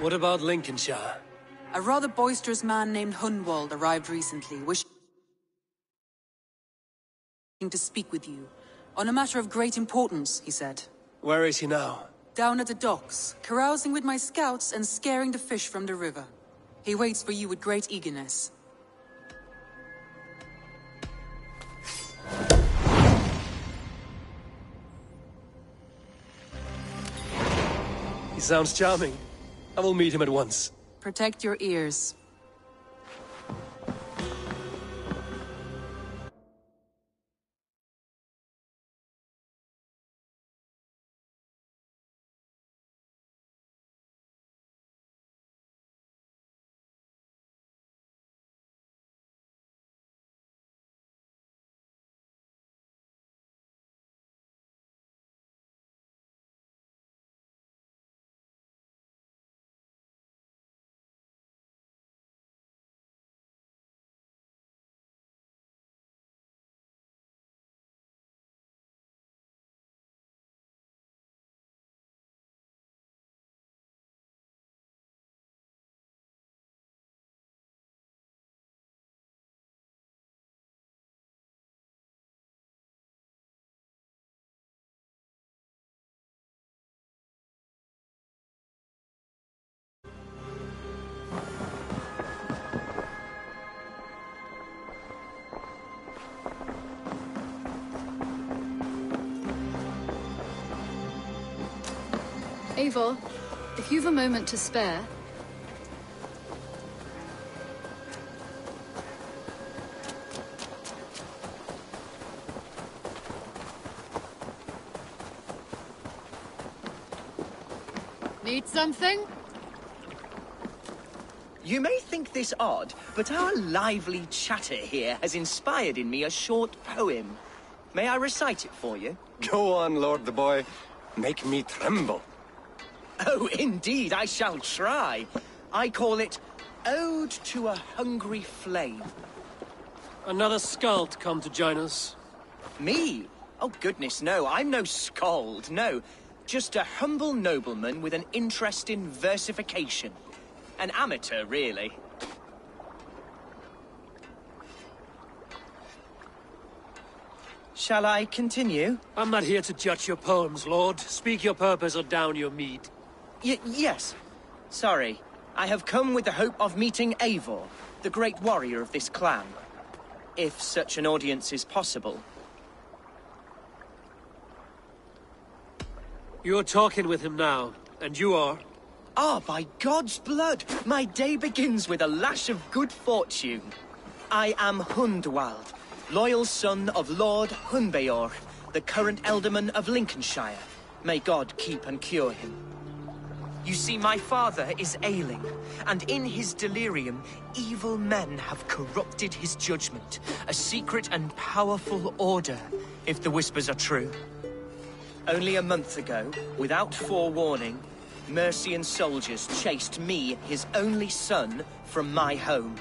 What about Lincolnshire? A rather boisterous man named Hunwald arrived recently, wishing to speak with you. On a matter of great importance, he said. Where is he now? Down at the docks, carousing with my scouts and scaring the fish from the river. He waits for you with great eagerness. He sounds charming. I will meet him at once. Protect your ears. Eivor, if you've a moment to spare... Need something? You may think this odd, but our lively chatter here has inspired in me a short poem. May I recite it for you? Go on, Lord the Boy. Make me tremble. Oh, indeed, I shall try. I call it Ode to a Hungry Flame. Another skald come to join us. Me? Oh, goodness, no. I'm no skald, no. Just a humble nobleman with an interest in versification. An amateur, really. Shall I continue? I'm not here to judge your poems, Lord. Speak your purpose or down your mead. Yes. Sorry. I have come with the hope of meeting Eivor, the great warrior of this clan. If such an audience is possible. You're talking with him now, and you are? Ah, by God's blood! My day begins with a lash of good fortune. I am Hundwald, loyal son of Lord Hunbeor, the current Elderman of Lincolnshire. May God keep and cure him. You see, my father is ailing, and in his delirium, evil men have corrupted his judgment. A secret and powerful order, if the whispers are true. Only a month ago, without forewarning, Mercian soldiers chased me, his only son, from my home.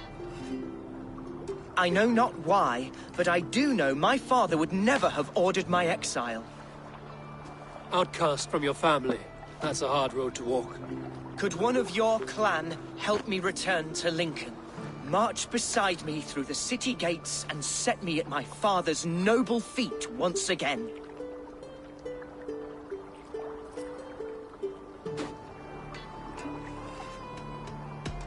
I know not why, but I do know my father would never have ordered my exile. Outcast from your family. That's a hard road to walk. Could one of your clan help me return to Lincoln? March beside me through the city gates and set me at my father's noble feet once again.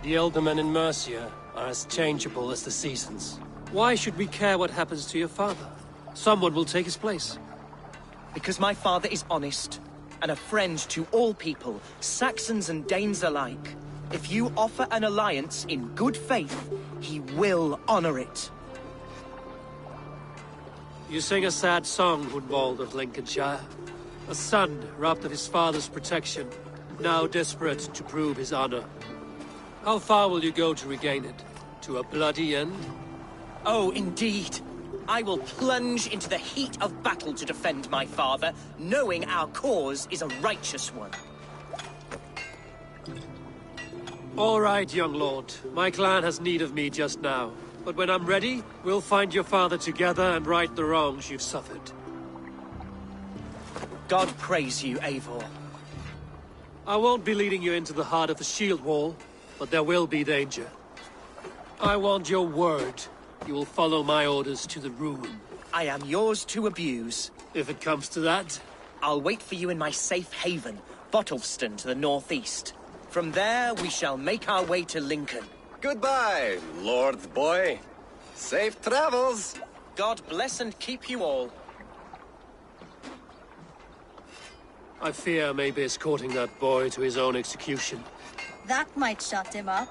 The Eldermen in Mercia are as changeable as the seasons. Why should we care what happens to your father? Someone will take his place. Because my father is honest, and a friend to all people, Saxons and Danes alike. If you offer an alliance in good faith, he will honor it. You sing a sad song, Hunwald of Lincolnshire. A son robbed of his father's protection, now desperate to prove his honor. How far will you go to regain it? To a bloody end? Oh, indeed. I will plunge into the heat of battle to defend my father, knowing our cause is a righteous one. All right, young lord. My clan has need of me just now. But when I'm ready, we'll find your father together and right the wrongs you've suffered. God praise you, Eivor. I won't be leading you into the heart of the shield wall, but there will be danger. I want your word. You will follow my orders to the room. I am yours to abuse. If it comes to that. I'll wait for you in my safe haven, Bottleston to the northeast. From there, we shall make our way to Lincoln. Goodbye, Lord Boy. Safe travels. God bless and keep you all. I fear I may be escorting that boy to his own execution. That might shut him up.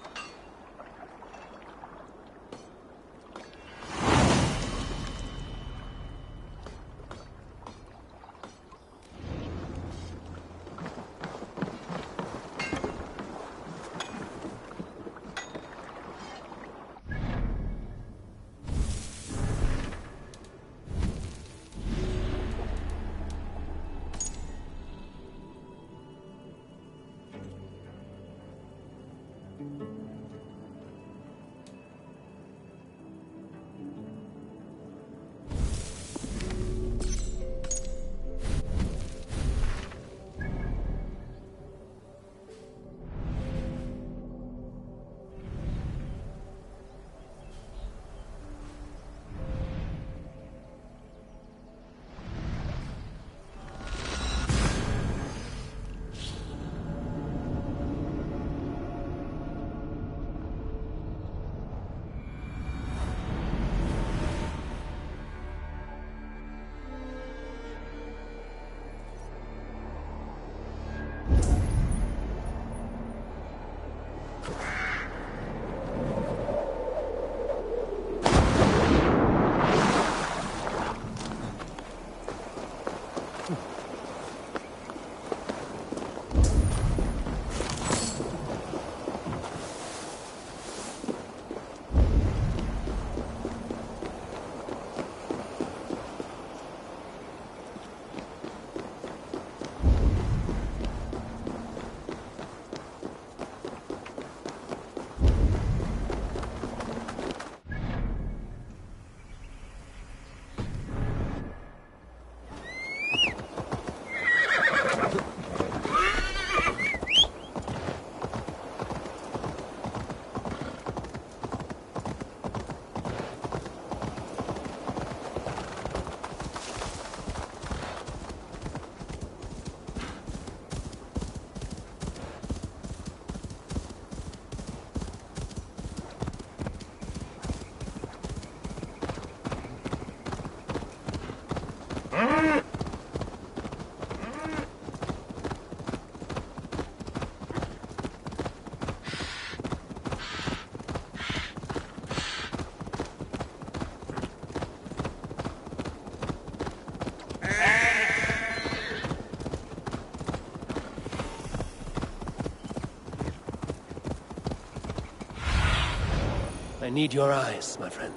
I need your eyes, my friend.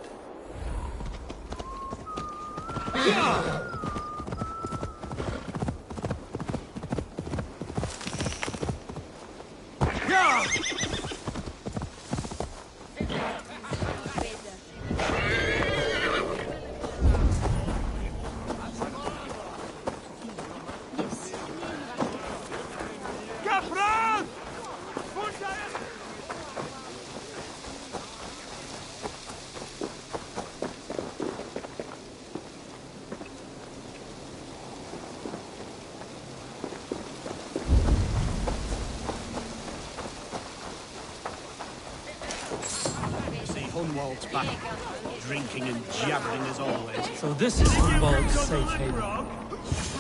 Hunwald's back, drinking and jabbering as always. So this is Hunwald's safe haven.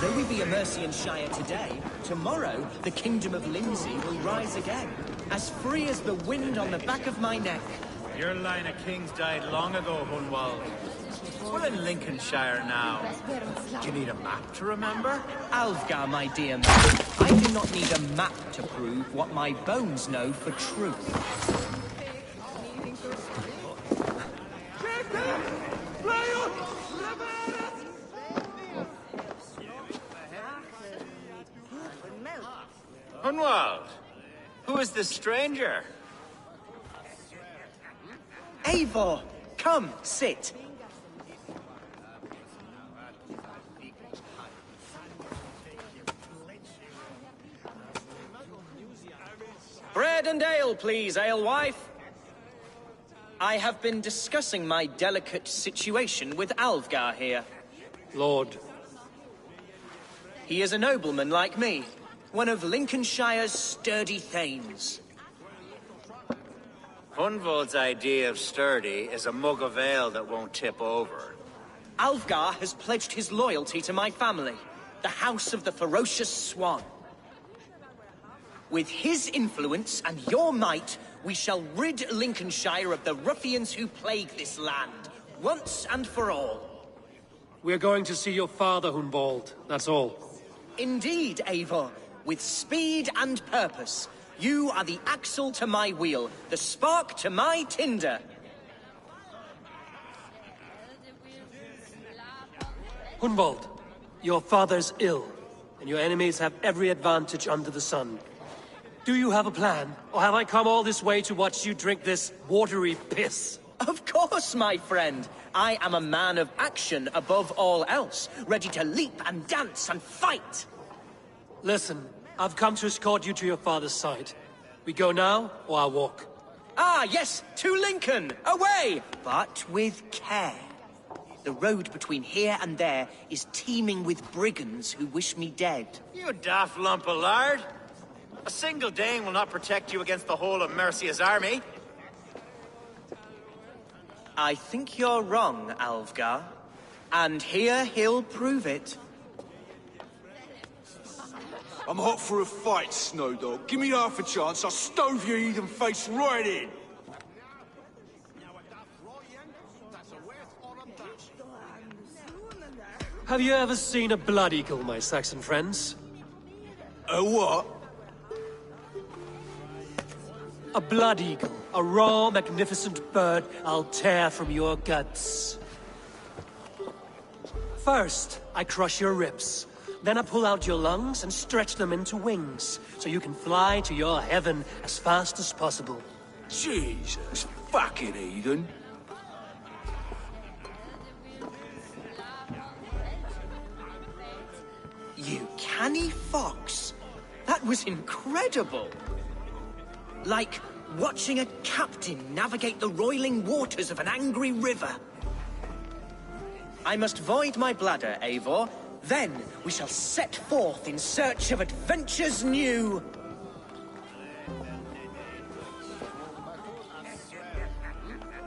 Though we be a Mercian Shire today, tomorrow the Kingdom of Lindsey will rise again, as free as the wind on the back of my neck. Your line of kings died long ago, Hunwald. We're in Lincolnshire now. Do you need a map to remember? Alfgar, my dear man, I do not need a map to prove what my bones know for truth. Hunwald, who is this stranger? Eivor, come, sit. Bread and ale, please, alewife. I have been discussing my delicate situation with Alfgar here. Lord. He is a nobleman like me, one of Lincolnshire's sturdy thanes. Hunwald's idea of sturdy is a mug of ale that won't tip over. Alfgar has pledged his loyalty to my family, the House of the Ferocious Swan. With his influence and your might, we shall rid Lincolnshire of the ruffians who plague this land, once and for all. We're going to see your father, Hunwald. That's all. Indeed, Eivor. With speed and purpose. You are the axle to my wheel, the spark to my tinder. Hunwald, your father's ill, and your enemies have every advantage under the sun. Do you have a plan, or have I come all this way to watch you drink this watery piss? Of course, my friend. I am a man of action above all else, ready to leap and dance and fight. Listen, I've come to escort you to your father's side. We go now, or I'll walk. Ah, yes, to Lincoln! Away! But with care. The road between here and there is teeming with brigands who wish me dead. You daft lump of lard! A single Dane will not protect you against the whole of Mercia's army. I think you're wrong, Alfgar. And here he'll prove it. I'm hot for a fight, Snowdog. Give me half a chance, I'll stove your heathen face right in! Have you ever seen a blood eagle, my Saxon friends? A what? A blood eagle. A raw, magnificent bird I'll tear from your guts. First, I crush your ribs. Then I pull out your lungs and stretch them into wings, so you can fly to your heaven as fast as possible. Jesus, fucking heathen. You canny fox. That was incredible. Like watching a captain navigate the roiling waters of an angry river. I must void my bladder, Eivor. Then we shall set forth in search of adventures new.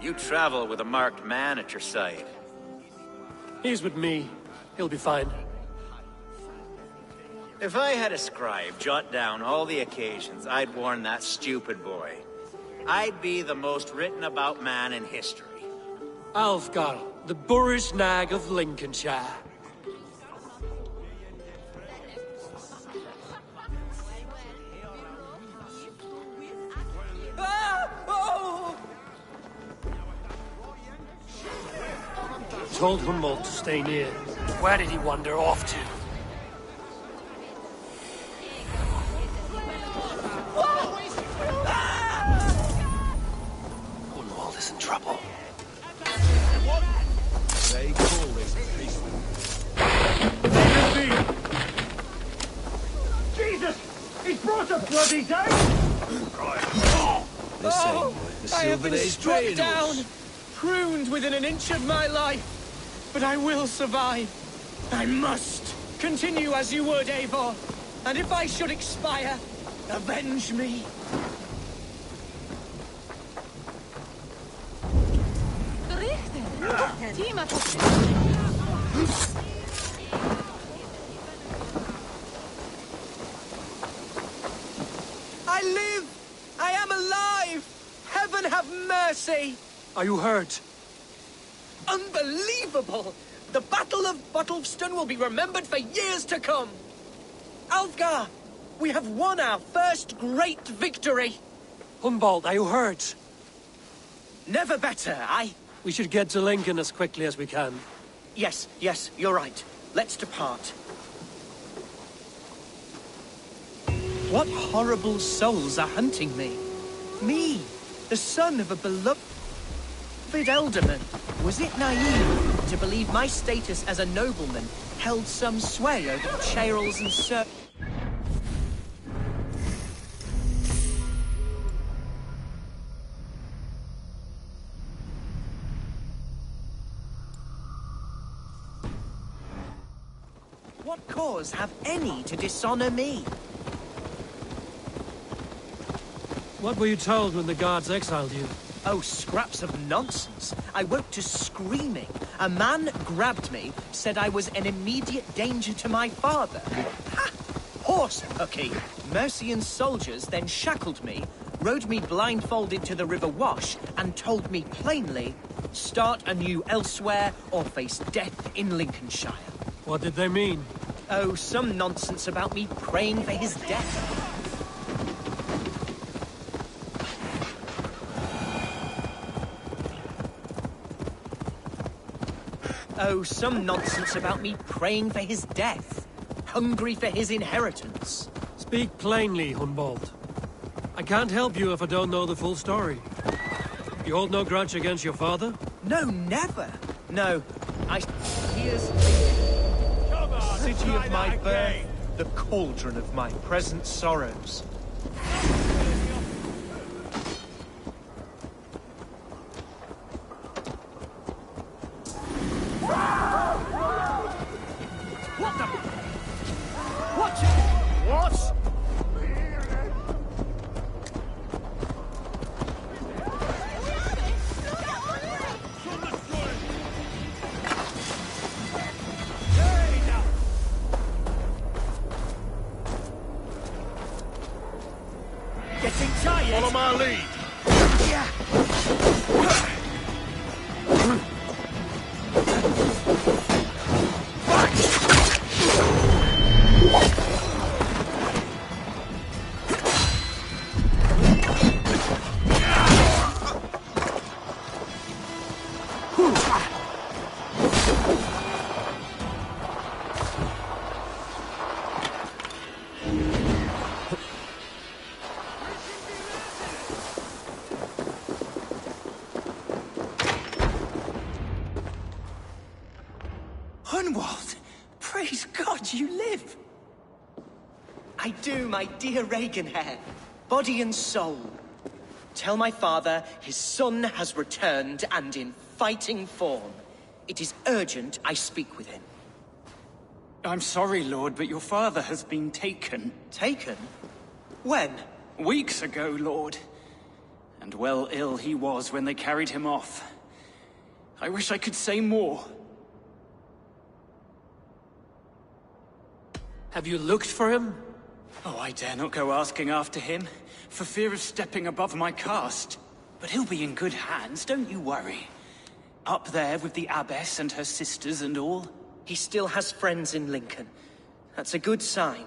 You travel with a marked man at your side. He's with me. He'll be fine. If I had a scribe jot down all the occasions I'd warn that stupid boy, I'd be the most written about man in history. Alfgar, the boorish nag of Lincolnshire. Told Hunwald to stay near. Where did he wander off to? Hunwald is in trouble. They call it peace. Jesus! He's brought a bloody day! I have been struck down, pruned within an inch of my life. But I will survive. I must. Continue as you would, Eivor. And if I should expire, avenge me. I live! I am alive! Heaven have mercy! Are you hurt? Unbelievable! The Battle of Bottleston will be remembered for years to come! Alfgar! We have won our first great victory! Hunwald, are you hurt? Never better, We should get to Lincoln as quickly as we can. Yes, you're right. Let's depart. What horrible souls are hunting me? Me, the son of a beloved elderman. Was it naive to believe my status as a nobleman held some sway over the Cheryls and what cause have any to dishonor me? What were you told when the guards exiled you? Oh, scraps of nonsense. I woke to screaming. A man grabbed me, said I was an immediate danger to my father. Ha! Horse hooky! Mercian soldiers then shackled me, rode me blindfolded to the River Wash, and told me plainly, start anew elsewhere or face death in Lincolnshire. What did they mean? Oh, some nonsense about me praying for his death. Oh, some nonsense about me praying for his death. Hungry for his inheritance. Speak plainly, Hunwald. I can't help you if I don't know the full story. You hold no grudge against your father? No, never. No, here's the city of my birth, the cauldron of my present sorrows. What the? What? What? Getting tired. Follow my lead. Yeah. Hunwald, praise God you live. I do, my dear Regenhair, body and soul. Tell my father his son has returned and in fighting form. It is urgent I speak with him. I'm sorry, Lord, but your father has been taken. Taken? When? Weeks ago, Lord. And well ill he was when they carried him off. I wish I could say more. Have you looked for him? Oh, I dare not go asking after him, for fear of stepping above my caste. But he'll be in good hands, don't you worry. Up there with the abbess and her sisters and all. He still has friends in Lincoln. That's a good sign.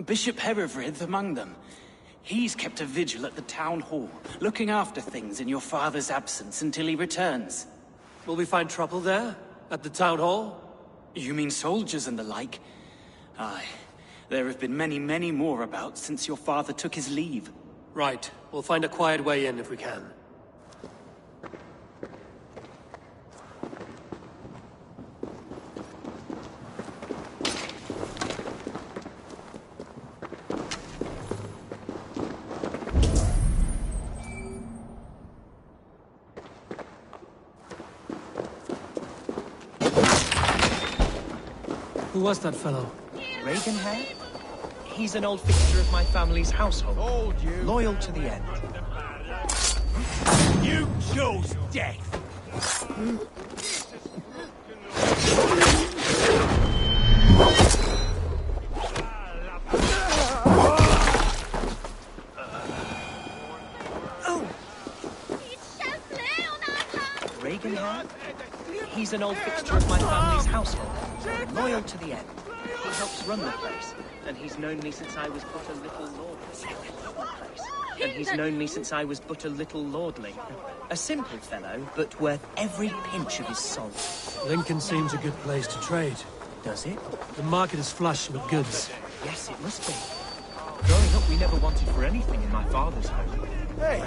Bishop Herewrith among them. He's kept a vigil at the town hall, looking after things in your father's absence until he returns. Will we find trouble there? At the town hall? You mean soldiers and the like? Aye. There have been many, many more about since your father took his leave. Right. We'll find a quiet way in if we can. Who was that fellow? Regenhair? He's an old fixture of my family's household. Loyal to the end. You chose death. Regenhair? He's an old fixture of my family's household. Loyal to the end. He helps run the place, and he's known me since I was but a little lordling. A simple fellow, but worth every pinch of his salt. Lincoln seems a good place to trade. Does it? The market is flush with goods. Yes, it must be. Growing up, we never wanted for anything in my father's home. Hey!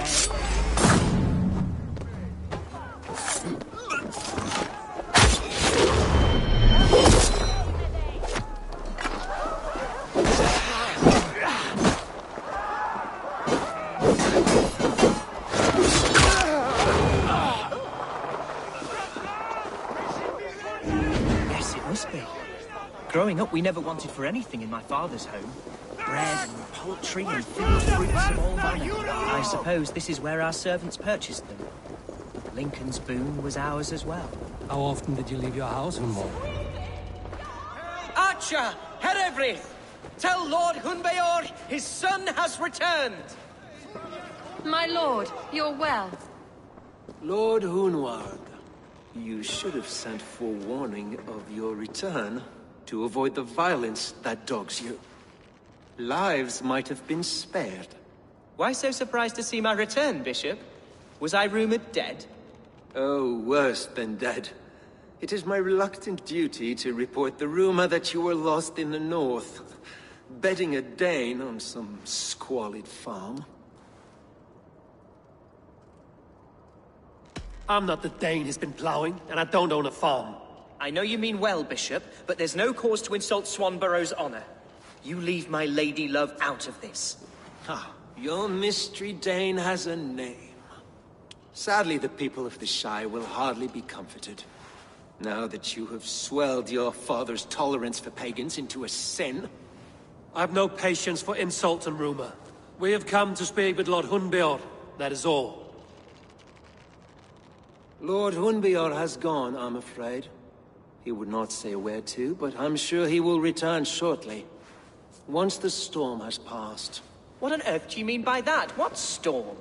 Growing up, we never wanted for anything in my father's home. Bread and poultry and field fruits of all manner. I suppose this is where our servants purchased them. Lincoln's boon was ours as well. How often did you leave your house, Hunwald? Archer, Herevrith! Tell Lord Hunbeor his son has returned! My lord, you're well. Lord Hunwald, you should have sent forewarning of your return to avoid the violence that dogs you. Lives might have been spared. Why so surprised to see my return, Bishop? Was I rumored dead? Oh, worse than dead. It is my reluctant duty to report the rumor that you were lost in the north, bedding a Dane on some squalid farm. I'm not the Dane he's been plowing, and I don't own a farm. I know you mean well, Bishop, but there's no cause to insult Swanborough's honor. You leave my lady love out of this. Ah, your mystery Dane has a name. Sadly, the people of the Shire will hardly be comforted. Now that you have swelled your father's tolerance for pagans into a sin. I've no patience for insult and rumor. We have come to speak with Lord Hunbeor, that is all. Lord Hunbeor has gone, I'm afraid. He would not say where to, but I'm sure he will return shortly. Once the storm has passed. What on earth do you mean by that? What storm?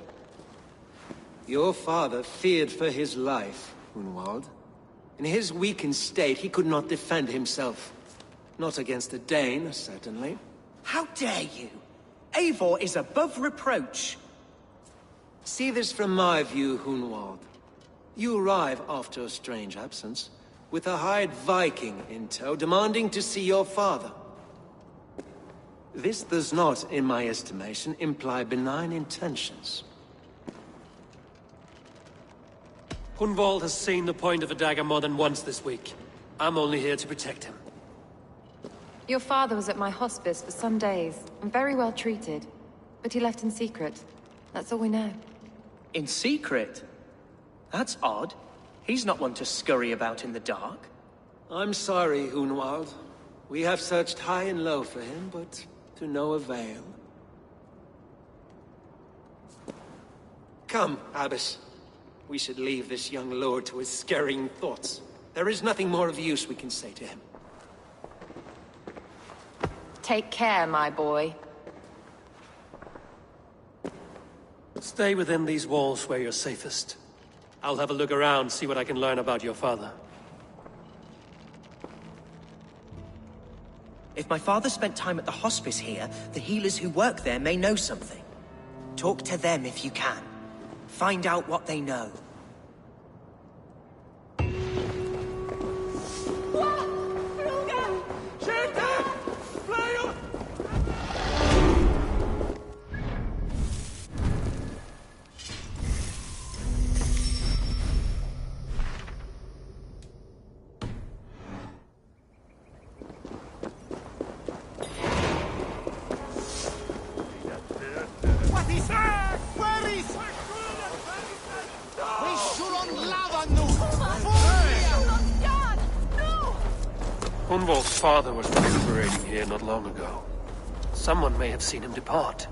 Your father feared for his life, Hunwald. In his weakened state, he could not defend himself. Not against a Dane, certainly. How dare you? Eivor is above reproach. See this from my view, Hunwald. You arrive after a strange absence, with a hired Viking in tow, demanding to see your father. This does not, in my estimation, imply benign intentions. Hunwald has seen the point of a dagger more than once this week. I'm only here to protect him. Your father was at my hospice for some days, and very well treated. But he left in secret. That's all we know. In secret? That's odd. He's not one to scurry about in the dark. I'm sorry, Hunwald. We have searched high and low for him, but to no avail. Come, Abbess. We should leave this young lord to his scurrying thoughts. There is nothing more of use we can say to him. Take care, my boy. Stay within these walls where you're safest. I'll have a look around, see what I can learn about your father. If my father spent time at the hospice here, the healers who work there may know something. Talk to them if you can. Find out what they know. Hunwald's father was recuperating here not long ago. Someone may have seen him depart.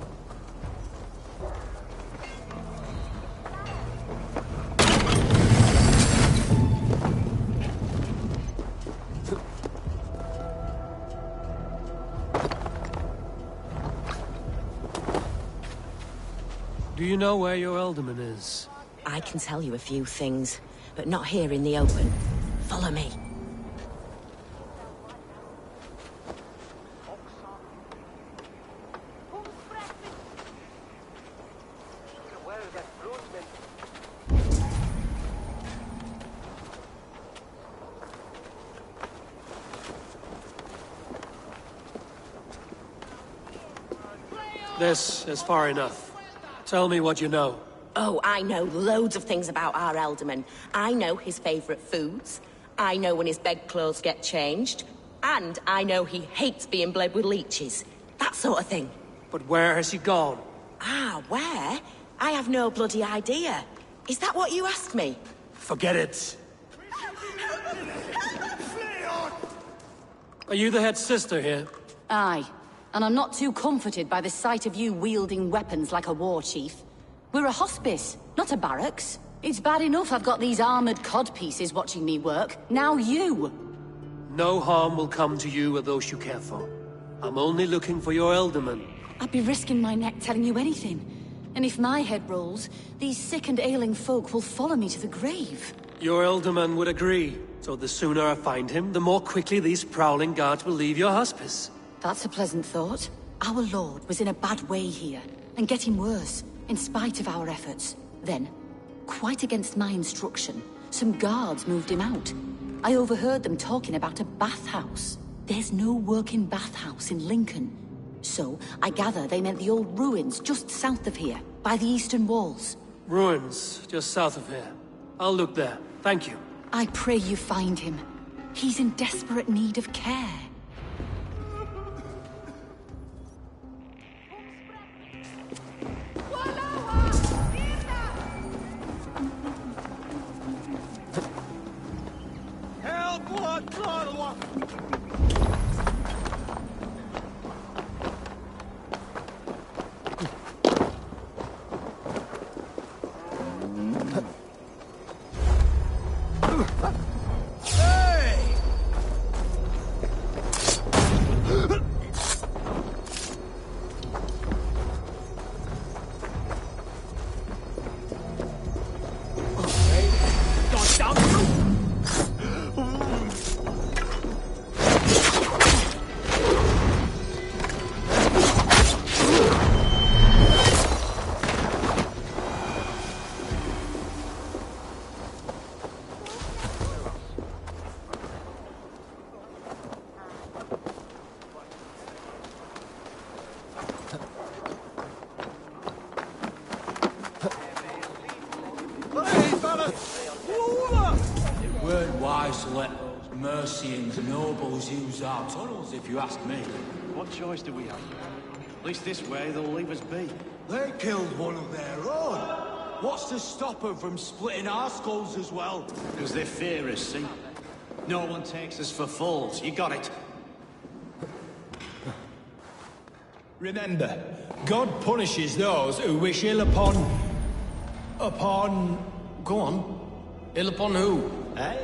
Do you know where your alderman is? I can tell you a few things, but not here in the open. Follow me. This is far enough. Tell me what you know. Oh, I know loads of things about our alderman. I know his favourite foods. I know when his bedclothes get changed. And I know he hates being bled with leeches. That sort of thing. But where has he gone? Ah, where? I have no bloody idea. Is that what you asked me? Forget it. Are you the head sister here? Aye. And I'm not too comforted by the sight of you wielding weapons like a war chief. We're a hospice, not a barracks. It's bad enough I've got these armored codpieces watching me work. Now you! No harm will come to you or those you care for. I'm only looking for your Elderman. I'd be risking my neck telling you anything. And if my head rolls, these sick and ailing folk will follow me to the grave. Your Elderman would agree. So the sooner I find him, the more quickly these prowling guards will leave your hospice. That's a pleasant thought. Our lord was in a bad way here, and getting worse, in spite of our efforts. Then, quite against my instruction, some guards moved him out. I overheard them talking about a bathhouse. There's no working bathhouse in Lincoln. So, I gather they meant the old ruins just south of here, by the eastern walls. Ruins, just south of here. I'll look there. Thank you. I pray you find him. He's in desperate need of care. Use our tunnels, if you ask me. What choice do we have? At least this way they'll leave us be. They killed one of their own. What's to stop them from splitting our skulls as well? Because they fear us, see? No one takes us for fools. You got it. Remember, God punishes those who wish ill upon... Go on. Ill upon who? Eh?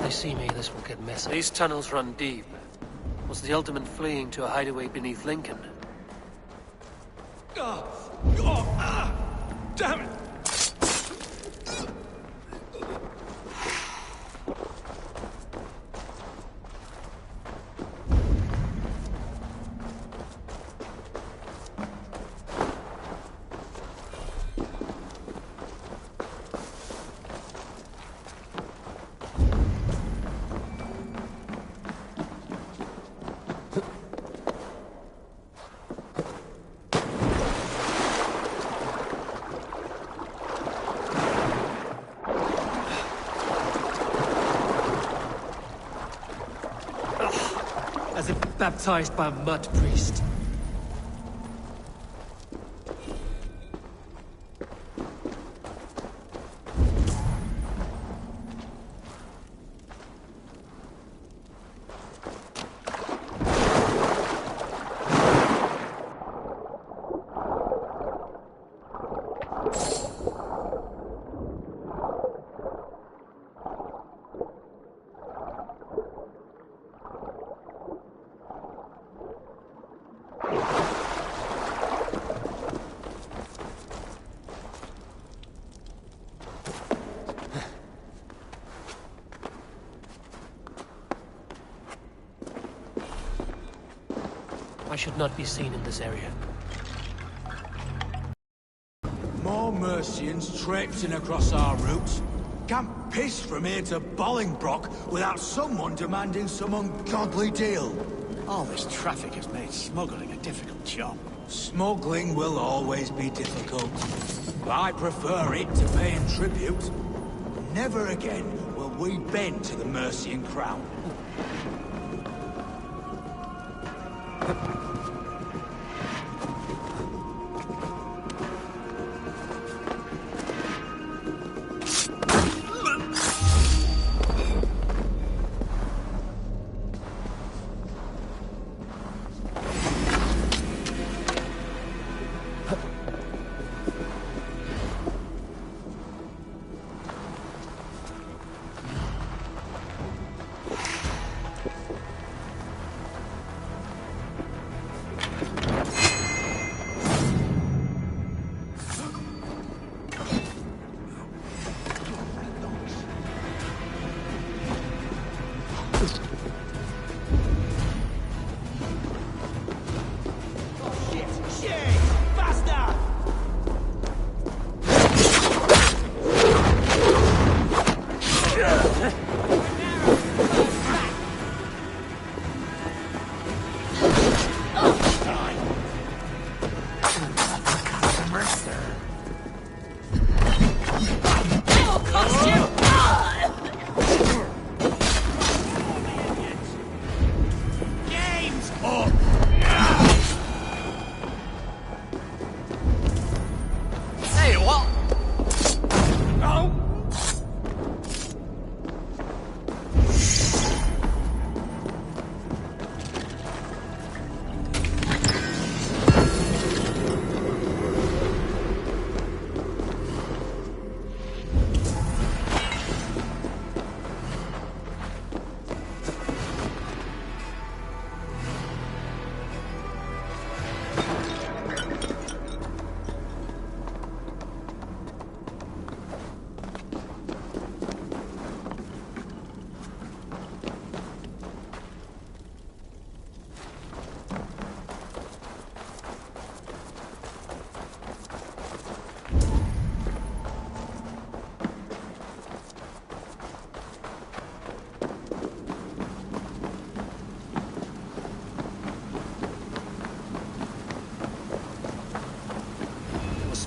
See me, this will get messy. These tunnels run deep. Was the Ultimate fleeing to a hideaway beneath Lincoln? Damn it! As if baptized by a mud priest. I should not be seen in this area. More Mercians traipsing across our routes. Can't piss from here to Bolingbroke without someone demanding some ungodly deal. All this traffic has made smuggling a difficult job. Smuggling will always be difficult. But I prefer it to paying tribute. Never again will we bend to the Mercian crown.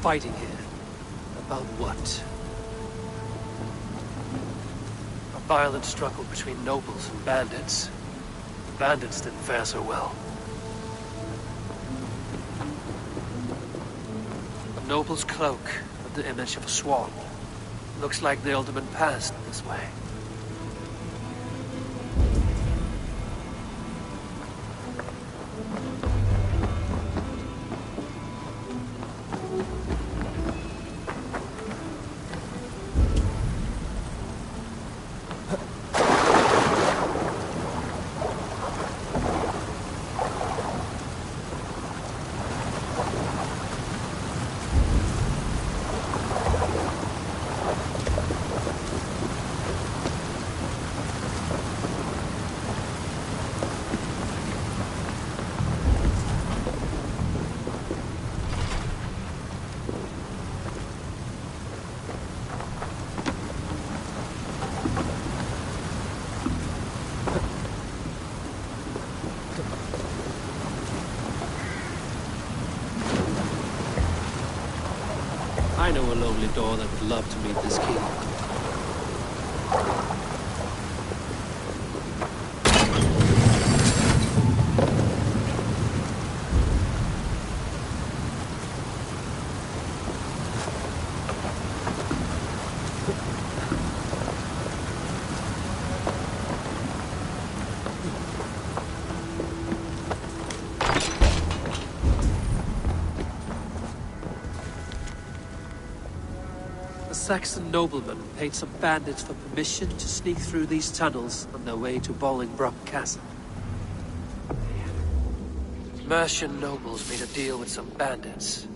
Fighting here. About what? A violent struggle between nobles and bandits. The bandits didn't fare so well. A noble's cloak with the image of a swan. Looks like the alderman passed this way. I know a lonely door that would love to meet this king. Saxon nobleman paid some bandits for permission to sneak through these tunnels on their way to Bolingbroke Castle. Mercian nobles made a deal with some bandits,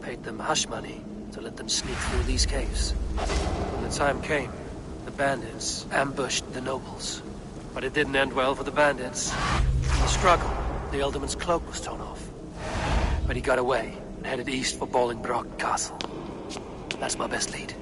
paid them hush money to let them sneak through these caves. When the time came, the bandits ambushed the nobles. But it didn't end well for the bandits. In the struggle, the Ealdorman's cloak was torn off. But he got away and headed east for Bolingbroke Castle. That's my best lead.